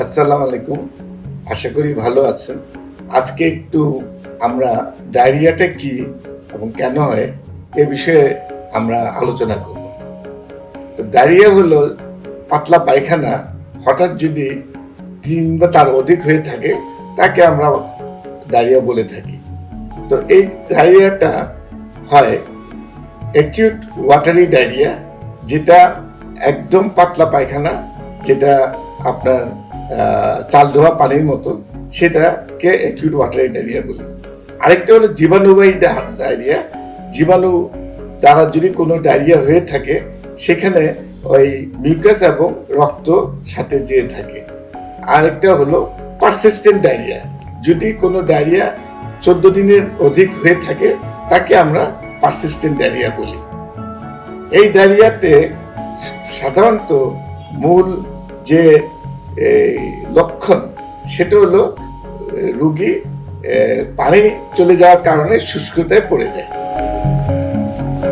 আসসালামু আলাইকুম। আশা করি ভালো আছেন। আজকে একটু আমরা ডায়রিয়াটা কি এবং কেন হয় এ বিষয়ে আমরা আলোচনা করব। তো ডায়রিয়া হলো পাতলা পায়খানা হঠাৎ যদি ৩ বা তার অধিক হয়ে থাকে তাকে আমরা ডায়রিয়া বলে থাকি। তো এই ডায়রিয়াটা হয় অ্যাকিউট ওয়াটারি ডায়রিয়া, যেটা একদম পাতলা পায়খানা, যেটা আপনার চাল ধোয়া পানির মতো, সেটাকে অ্যাকিউট ওয়াটারি ডায়রিয়া বলি। আরেকটা হলো জীবাণুবাহী ডায়রিয়া। জীবাণু দ্বারা যদি কোনো ডায়রিয়া হয়ে থাকে সেখানে ওই মিউকাস এবং রক্ত সাথে যেয়ে থাকে। আরেকটা হলো পারসিস্টেন্ট ডায়রিয়া। যদি কোনো ডায়রিয়া 14 দিনের অধিক হয়ে থাকে তাকে আমরা পারসিস্টেন্ট ডায়রিয়া বলি। এই ডায়রিয়াতে সাধারণত মূল যে লক্ষণ সেটা হলো রোগী পানি চলে যাওয়ার কারণে শুষ্কতায় পড়ে যায়।